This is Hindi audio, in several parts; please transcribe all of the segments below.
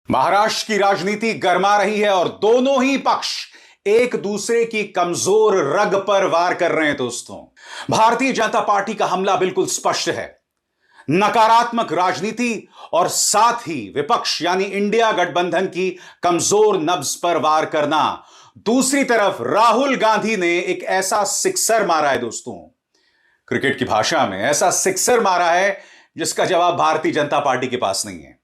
महाराष्ट्र की राजनीति गर्मा रही है और दोनों ही पक्ष एक दूसरे की कमजोर रग पर वार कर रहे हैं। दोस्तों, भारतीय जनता पार्टी का हमला बिल्कुल स्पष्ट है। नकारात्मक राजनीति और साथ ही विपक्ष यानी इंडिया गठबंधन की कमजोर नब्ज पर वार करना। दूसरी तरफ राहुल गांधी ने एक ऐसा सिक्सर मारा है दोस्तों, क्रिकेट की भाषा में ऐसा सिक्सर मारा है जिसका जवाब भारतीय जनता पार्टी के पास नहीं है।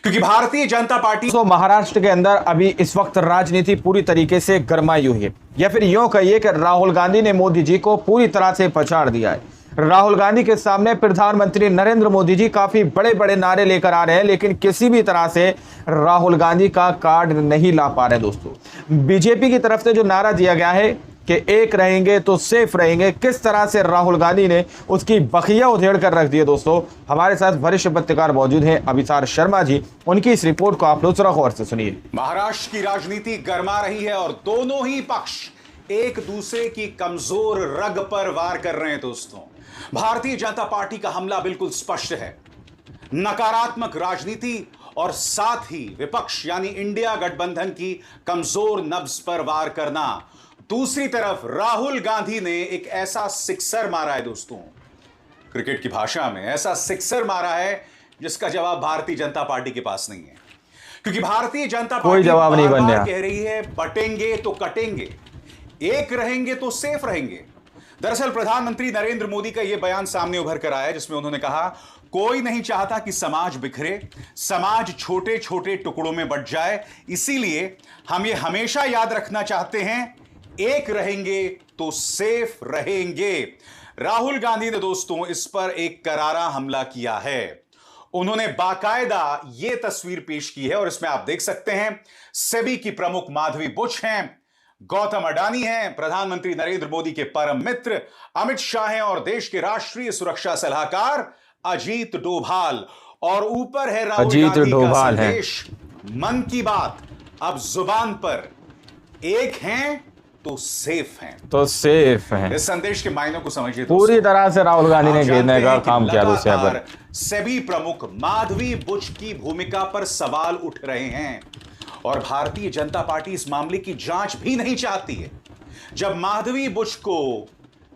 क्योंकि भारतीय जनता पार्टी तो महाराष्ट्र के अंदर अभी इस वक्त राजनीति पूरी तरीके से गरमाई हुई है, या फिर यूं कहिए कि राहुल गांधी ने मोदी जी को पूरी तरह से पछाड़ दिया है। राहुल गांधी के सामने प्रधानमंत्री नरेंद्र मोदी जी काफी बड़े बड़े नारे लेकर आ रहे हैं, लेकिन किसी भी तरह से राहुल गांधी का कार्ड नहीं ला पा रहे। दोस्तों, बीजेपी की तरफ से जो नारा दिया गया है कि एक रहेंगे तो सेफ रहेंगे, किस तरह से राहुल गांधी ने उसकी बखिया उधेड़ कर रख दी है। दोस्तों, हमारे साथ वरिष्ठ पत्रकार मौजूद हैं अभिसार शर्मा जी, उनकी इस रिपोर्ट को आप लोग जरा गौर से सुनिए। महाराष्ट्र की राजनीति गर्मा रही है और दोनों ही पक्ष एक दूसरे की कमजोर रग पर वार कर रहे हैं। दोस्तों, भारतीय जनता पार्टी का हमला बिल्कुल स्पष्ट है। नकारात्मक राजनीति और साथ ही विपक्ष यानी इंडिया गठबंधन की कमजोर नब्ज पर वार करना। दूसरी तरफ राहुल गांधी ने एक ऐसा सिक्सर मारा है दोस्तों, क्रिकेट की भाषा में ऐसा सिक्सर मारा है जिसका जवाब भारतीय जनता पार्टी के पास नहीं है। क्योंकि भारतीय जनता पार्टी कोई जवाब नहीं बन रहा, कह रही है बटेंगे तो कटेंगे, एक रहेंगे तो सेफ रहेंगे। दरअसल प्रधानमंत्री नरेंद्र मोदी का यह बयान सामने उभर कर आया जिसमें उन्होंने कहा, कोई नहीं चाहता कि समाज बिखरे, समाज छोटे छोटे टुकड़ों में बंट जाए, इसीलिए हम ये हमेशा याद रखना चाहते हैं, एक रहेंगे तो सेफ रहेंगे। राहुल गांधी ने दोस्तों इस पर एक करारा हमला किया है। उन्होंने बाकायदा यह तस्वीर पेश की है और इसमें आप देख सकते हैं सेबी की प्रमुख माधवी बुच हैं, गौतम अडानी हैं, प्रधानमंत्री नरेंद्र मोदी के परम मित्र अमित शाह हैं और देश के राष्ट्रीय सुरक्षा सलाहकार अजीत डोभाल, और ऊपर है राहुल गांधी का संदेश, मन की बात अब जुबान पर, एक हैं तो सेफ हैं। इस संदेश के मायनों को समझिए। पूरी तरह से राहुल गांधी ने घेरने का काम किया। दूसरे सेबी प्रमुख माधवी बुच की भूमिका पर सवाल उठ रहे हैं और भारतीय जनता पार्टी इस मामले की जांच भी नहीं चाहती है। जब माधवी बुच को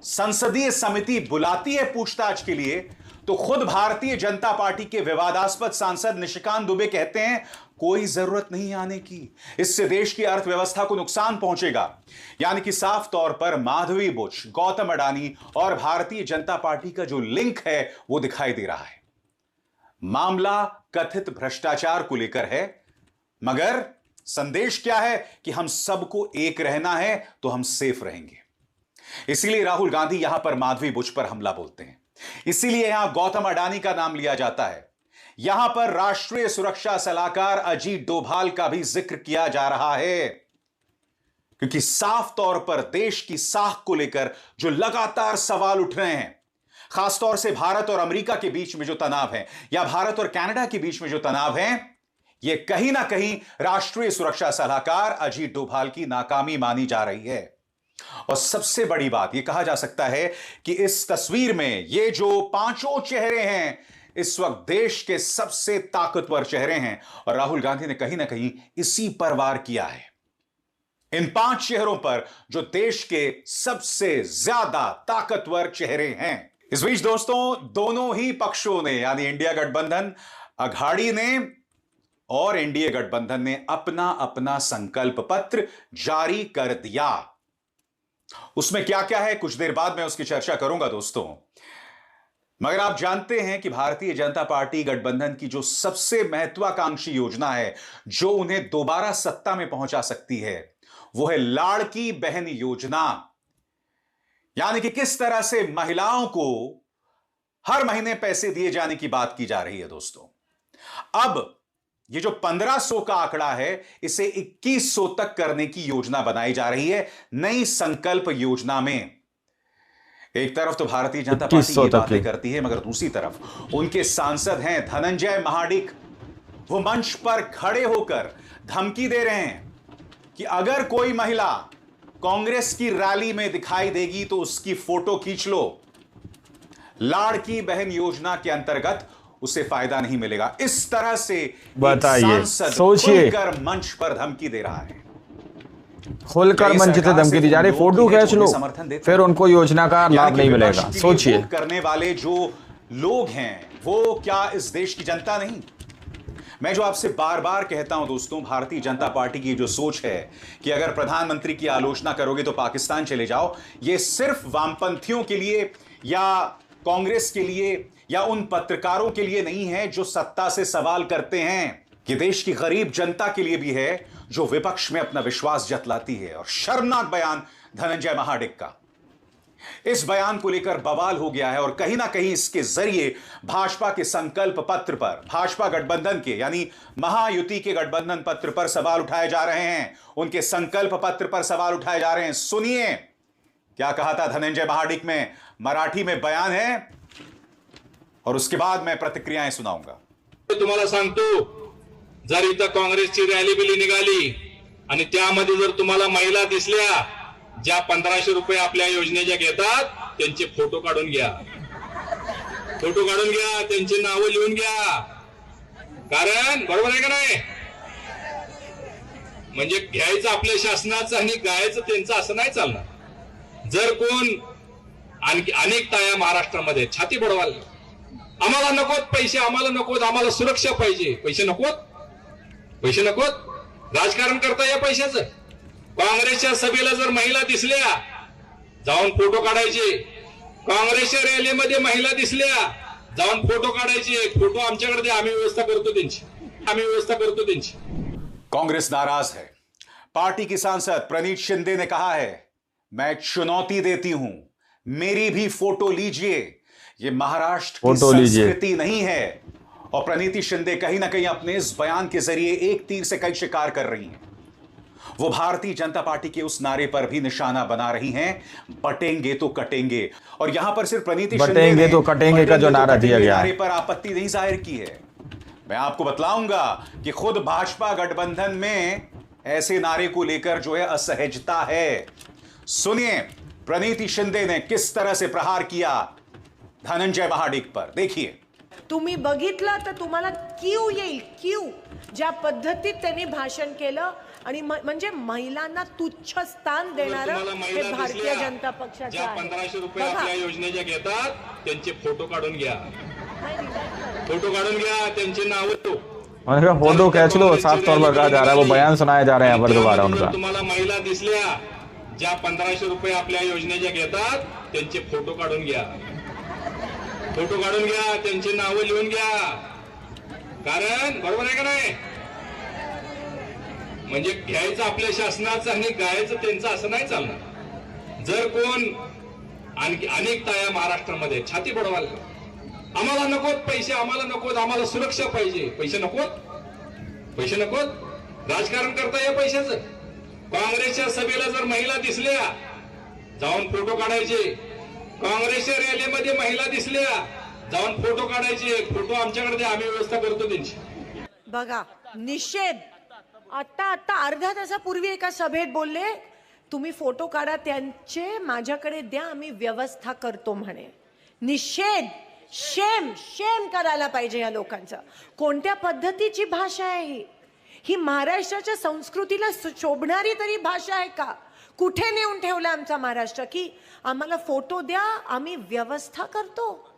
संसदीय समिति बुलाती है पूछताछ के लिए, तो खुद भारतीय जनता पार्टी के विवादास्पद सांसद निशिकांत दुबे कहते हैं, कोई जरूरत नहीं आने की, इससे देश की अर्थव्यवस्था को नुकसान पहुंचेगा। यानी कि साफ तौर पर माधवी बुच, गौतम अडानी और भारतीय जनता पार्टी का जो लिंक है वो दिखाई दे रहा है। मामला कथित भ्रष्टाचार को लेकर है, मगर संदेश क्या है कि हम सबको एक रहना है तो हम सेफ रहेंगे। इसीलिए राहुल गांधी यहां पर माधवी बुच पर हमला बोलते हैं, इसीलिए यहां गौतम अडानी का नाम लिया जाता है, यहां पर राष्ट्रीय सुरक्षा सलाहकार अजीत डोभाल का भी जिक्र किया जा रहा है, क्योंकि साफ तौर पर देश की साख को लेकर जो लगातार सवाल उठ रहे हैं, खासतौर से भारत और अमेरिका के बीच में जो तनाव है या भारत और कनाडा के बीच में जो तनाव है, यह कहीं ना कहीं राष्ट्रीय सुरक्षा सलाहकार अजीत डोभाल की नाकामी मानी जा रही है। और सबसे बड़ी बात यह कहा जा सकता है कि इस तस्वीर में ये जो पांचों चेहरे हैं, इस वक्त देश के सबसे ताकतवर चेहरे हैं और राहुल गांधी ने कहीं ना कहीं इसी पर वार किया है, इन पांच चेहरों पर जो देश के सबसे ज्यादा ताकतवर चेहरे हैं। इस बीच दोस्तों, दोनों ही पक्षों ने यानी इंडिया गठबंधन अघाड़ी ने और एनडीए गठबंधन ने अपना अपना संकल्प पत्र जारी कर दिया। उसमें क्या क्या है, कुछ देर बाद मैं उसकी चर्चा करूंगा दोस्तों, मगर आप जानते हैं कि भारतीय जनता पार्टी गठबंधन की जो सबसे महत्वाकांक्षी योजना है, जो उन्हें दोबारा सत्ता में पहुंचा सकती है, वो है लाड़की बहन योजना। यानी कि किस तरह से महिलाओं को हर महीने पैसे दिए जाने की बात की जा रही है दोस्तों। अब ये जो 1500 का आंकड़ा है, इसे 2100 तक करने की योजना बनाई जा रही है नई संकल्प योजना में। एक तरफ तो भारतीय जनता पार्टी ये बातें करती है, मगर दूसरी तरफ उनके सांसद हैं धनंजय महाडिक, वो मंच पर खड़े होकर धमकी दे रहे हैं कि अगर कोई महिला कांग्रेस की रैली में दिखाई देगी तो उसकी फोटो खींच लो। लाड़की बहन योजना के अंतर्गत उसे फायदा नहीं मिलेगा। इस तरह से एक बताइए, सांसद सोचिए। खुलकर मंच पर धमकी दे रहा है। खुलकर मंच से धमकी दी जा रही, फोटो खींच लो, समर्थन देते फिर उनको योजना का यानी लाभ कि नहीं विपक्ष मिलेगा। के लिए सोचिए, वोट करने वाले जो लोग हैं वो क्या इस देश की जनता नहीं? मैं जो आपसे बार बार कहता हूं दोस्तों, भारतीय जनता पार्टी की जो सोच है कि अगर प्रधानमंत्री की आलोचना करोगे तो पाकिस्तान चले जाओ, ये सिर्फ वामपंथियों के लिए या कांग्रेस के लिए या उन पत्रकारों के लिए नहीं है जो सत्ता से सवाल करते हैं। ये देश की गरीब जनता के लिए भी है जो विपक्ष में अपना विश्वास जतलाती है। और शर्मनाक बयान धनंजय महाडिक का, इस बयान को लेकर बवाल हो गया है और कहीं ना कहीं इसके जरिए भाजपा के संकल्प पत्र पर, भाजपा गठबंधन के यानी महायुति के गठबंधन पत्र पर सवाल उठाए जा रहे हैं, उनके संकल्प पत्र पर सवाल उठाए जा रहे हैं। सुनिए क्या कहा था धनंजय महाडिक में, मराठी में बयान है और उसके बाद मैं प्रतिक्रियाएं सुनाऊंगा। तुम्हाला सांगतो, जर इथं काँग्रेसची रॅली बिली निघाली आणि त्यामध्ये जर तुम्हाला महिला दिसल्या ज्या 1500 रुपये आपल्या योजनेच्या घेतात, त्यांचे फोटो काढून घ्या, फोटो काढून घ्या, त्यांची नावं लिहून घ्या। कारण बरोबर आहे का नाही? म्हणजे घ्यायचं आपल्या शासनाचं आणि गायचं त्यांचं असं नाही चालणार। जर कोण आणखी अनेक ताया महाराष्ट्रामध्ये छाती बडवाल, आम्हाला नकोत पैसे, आम्हाला नकोत, आम्हाला सुरक्षा पाहिजे, पैसे नकोत, पैसे नकोत, राजकारण करता या पैशाचं। काँग्रेसच्या सभेला जर महिला दिसल्या जाऊन फोटो काढायचे, काँग्रेसच्या रॅलीमध्ये महिला दिसल्या जाऊन फोटो काढायचे, फोटो आमच्याकडे द्या, आम्ही व्यवस्था करतो त्यांची, आम्ही व्यवस्था करतो त्यांची। कांग्रेस नाराज है। पार्टी की सांसद प्रणीत शिंदे ने कहा है, मैं चुनौती देती हूं, मेरी भी फोटो लीजिए। ये महाराष्ट्र की संस्कृति नहीं है। और प्रणीति शिंदे कहीं ना कहीं अपने इस बयान के जरिए एक तीर से कई शिकार कर रही हैं। वो भारतीय जनता पार्टी के उस नारे पर भी निशाना बना रही हैं, बटेंगे तो कटेंगे। और यहां पर सिर्फ प्रणीति शिंदे बटेंगे तो कटेंगे का जो नारा दिया गया है, नारे पर आपत्ति नहीं जाहिर की है। मैं आपको बतलाऊंगा कि खुद भाजपा गठबंधन में ऐसे नारे को लेकर जो है असहजता है। सुनिए प्रणीति शिंदे ने किस तरह से प्रहार किया धनंजय महाडिक पर, देखिए। तुम्ही बघितलं तर तुम्हाला क्यू येईल, क्यू ज्या पद्धतीत त्यांनी भाषण केलं आणि म्हणजे महिलांना तुच्छ स्थान देणारं हे भारतीय जनता पक्षाचं आहे। 1500 रुपये आपल्या योजनेच्या घेतात, त्यांचे फोटो काढून घ्या, फोटो काढून घ्या, त्यांचे नाव फोटो खींच लो, साफ तौर पर कहा जा रहा है, वो बयान सुनाया जा रहा है यहाँ पर दोबारा उनका। तुम्हाला महिला दिसल्या ज्या 1500 रुपये आपल्या योजनेच्या घेतात, त्यांचे फोटो काढून घ्या, फोटो काढून घ्या, त्यांची नावं लिहून घ्या। कारण बरोबर आहे का नाही? म्हणजे घ्यायचं आपल्या शासनाचं आणि गायचं त्यांचं असं नाही चालणार। जर कोण आणखी अनेक ताया महाराष्ट्रामध्ये छाती बडवाल, आम्हाला नकोत पैसे, आम्हाला नकोत, आम्हाला सुरक्षा पाहिजे, पैसे नकोत, पैसे नकोत, राजकारण करता या पैशाचं। काँग्रेसच्या सभेला जर महिला दिसल्या जाऊन फोटो काढायचे, काँग्रेसच्या रॅलीमध्ये महिला दिसल्या जाऊन फोटो काढायचे, फोटो आमच्याकडे द्या, आम्ही व्यवस्था करतो त्यांची। बघा निषेध, आता अर्ध्या तासापूर्वी एका सभेत बोलले, तुम्ही फोटो काढा त्यांचे, माझ्याकडे द्या, आम्ही व्यवस्था करतो म्हणे। निषेध, शेम, शेम करायला पाहिजे या लोकांचं। कोणत्या पद्धतीची भाषा आहे ही? महाराष्ट्राच्या संस्कृतीला शोभणारी तरी भाषा आहे का? कुठे नेऊन ठेवलं आमचा महाराष्ट्र की आम्हाला फोटो द्या, आम्ही व्यवस्था करतो?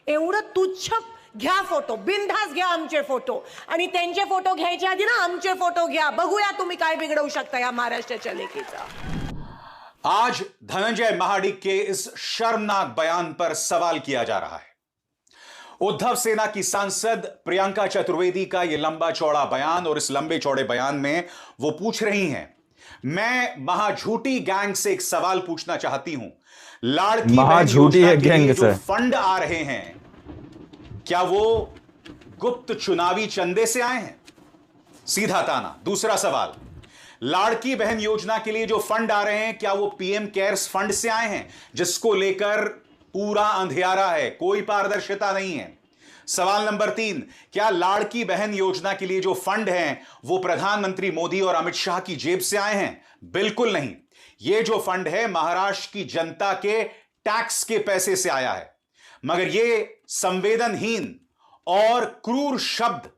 एवढं तुच्छ, घ्या फोटो, बिनधास्त घ्या आमचे फोटो, आणि त्यांचे फोटो घ्यायच्या आधी ना आमचे फोटो घ्या, बघूया तुम्ही काय बिघडवू शकता या महाराष्ट्राच्या लेकीचा। आज धनंजय महाडिक के इस शर्मनाक बयान पर सवाल किया जा रहा है। उद्धव सेना की सांसद प्रियंका चतुर्वेदी का यह लंबा चौड़ा बयान, और इस लंबे चौड़े बयान में वो पूछ रही हैं, मैं महाझूठी गैंग से एक सवाल पूछना चाहती हूं, लाड़की महाझूठी है गैंग से फंड आ रहे हैं, क्या वो गुप्त चुनावी चंदे से आए हैं? सीधा ताना। दूसरा सवाल, लाड़की बहन योजना के लिए जो फंड आ रहे हैं क्या वो पीएम केयर्स फंड से आए हैं, जिसको लेकर पूरा अंधियारा है, कोई पारदर्शिता नहीं है? सवाल नंबर 3, क्या लाड़की बहन योजना के लिए जो फंड हैं वो प्रधानमंत्री मोदी और अमित शाह की जेब से आए हैं? बिल्कुल नहीं। ये जो फंड है महाराष्ट्र की जनता के टैक्स के पैसे से आया है। मगर ये संवेदनहीन और क्रूर शब्द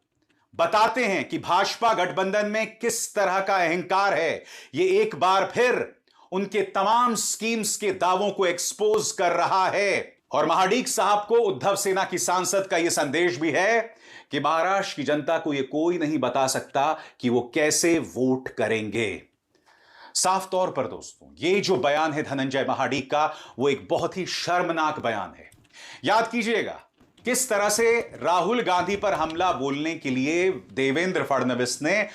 बताते हैं कि भाजपा गठबंधन में किस तरह का अहंकार है। यह एक बार फिर उनके तमाम स्कीम्स के दावों को एक्सपोज कर रहा है। और महाडिक साहब को उद्धव सेना की सांसद का यह संदेश भी है कि महाराष्ट्र की जनता को यह कोई नहीं बता सकता कि वो कैसे वोट करेंगे। साफ तौर पर दोस्तों, ये जो बयान है धनंजय महाडिक का, वो एक बहुत ही शर्मनाक बयान है। याद कीजिएगा किस तरह से राहुल गांधी पर हमला बोलने के लिए देवेंद्र फडणवीस ने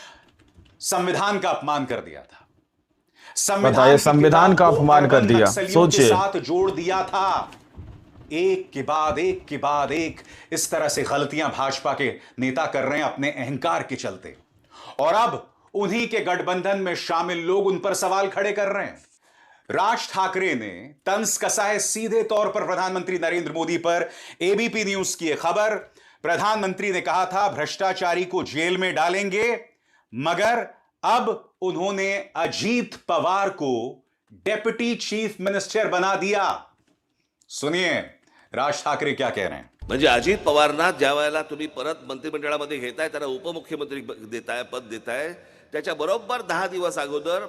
संविधान का अपमान कर दिया था। संविधान का अपमान कर दिया, सोचिए, साथ जोड़ दिया था। एक के बाद एक इस तरह से गलतियां भाजपा के नेता कर रहे हैं अपने अहंकार के चलते, और अब उन्हीं के गठबंधन में शामिल लोग उन पर सवाल खड़े कर रहे हैं। राज ठाकरे ने तंज कसा है सीधे तौर पर प्रधानमंत्री नरेंद्र मोदी पर। एबीपी न्यूज की यह खबर, प्रधानमंत्री ने कहा था भ्रष्टाचारी को जेल में डालेंगे, मगर अब उन्होंने अजीत पवार को डेप्यूटी चीफ मिनिस्टर बना दिया। सुनिए राज ठाकरे क्या कह रहे हैं। म्हणजे अजित पवारना ज्या वेळेला तुम्ही परत मंत्रिमंडळामध्ये घेताय, त्यांना उपमुख्यमंत्री देताय, पद देताय, त्याच्या बरोबर 10 दिवस अगोदर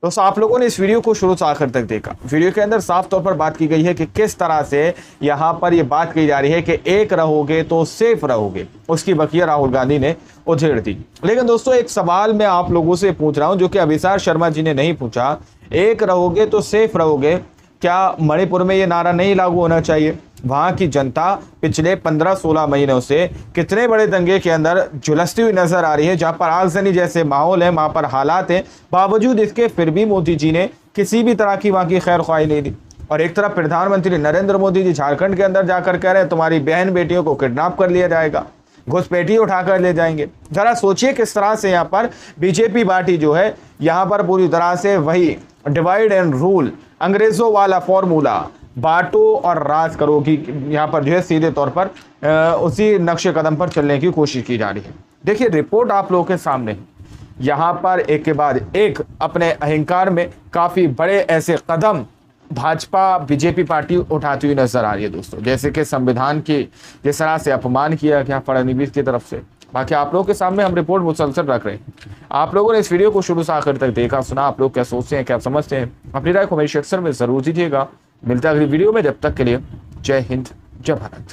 दोस्तों आप लोगों ने इस वीडियो को शुरू से आखिर तक देखा। वीडियो के अंदर साफ तौर पर बात की गई है कि किस तरह से यहाँ पर ये बात की जा रही है कि एक रहोगे तो सेफ रहोगे, उसकी बकिया राहुल गांधी ने उधेड़ दी। लेकिन दोस्तों एक सवाल मैं आप लोगों से पूछ रहा हूं जो कि अभिसार शर्मा जी ने नहीं पूछा, एक रहोगे तो सेफ रहोगे, क्या मणिपुर में ये नारा नहीं लागू होना चाहिए? वहां की जनता पिछले 15-16 महीनों से कितने बड़े दंगे के अंदर झुलसती हुई नजर आ रही है, जहां पर आगजनी जैसे माहौल है, वहां पर हालात हैं, बावजूद इसके फिर भी मोदी जी ने किसी भी तरह की वहां की खैर ख्वाही नहीं दी। और एक तरफ प्रधानमंत्री नरेंद्र मोदी जी झारखंड के अंदर जाकर कह रहे हैं तुम्हारी बहन बेटियों को किडनैप कर लिया जाएगा, घुसपैठी उठाकर ले जाएंगे। जरा सोचिए किस तरह से यहाँ पर बीजेपी पार्टी जो है यहाँ पर पूरी तरह से वही डिवाइड एंड रूल, अंग्रेजों वाला फॉर्मूला, बांटो और राज करो की यहाँ पर जो है सीधे तौर पर उसी नक्शे कदम पर चलने की कोशिश की जा रही है। देखिए रिपोर्ट आप लोगों के सामने है, यहाँ पर एक के बाद एक अपने अहंकार में काफी बड़े ऐसे कदम भाजपा बीजेपी पार्टी उठाती हुई नजर आ रही है दोस्तों, जैसे कि संविधान की जिस तरह से अपमान किया गया फडणवीस की तरफ से। बाकी आप लोगों के सामने हम रिपोर्ट मुसलसल रख रहे हैं। आप लोगों ने इस वीडियो को शुरू से आखिर तक देखा सुना, आप लोग क्या सोचते हैं, क्या समझते हैं, अपनी राय को मेरे सेक्शन में जरूर दीजिएगा। मिलता है अगली वीडियो में, जब तक के लिए जय हिंद जय भारत।